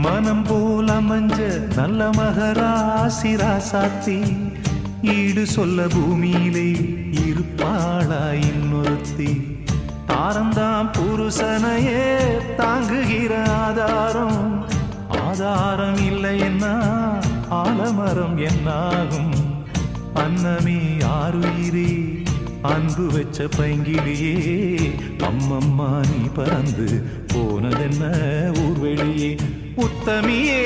மனம் போல மஞ்ச நல்ல மகராசி ராசாத்தி ஈடு சொல்ல பூமியிலே இருப்பாளா இன்னொருத்தி தாரந்தாம் புருஷனையே தாங்குகிற ஆதாரம் ஆதாரம் இல்லை என்ன ஆலமரம் என்னாகும் அன்னமே ஆறுயிரே அன்பு வச்ச பைங்கிலியே அம்மம்மா நீ பறந்து போனதென்ன ஊர்வெளியே உத்தமியே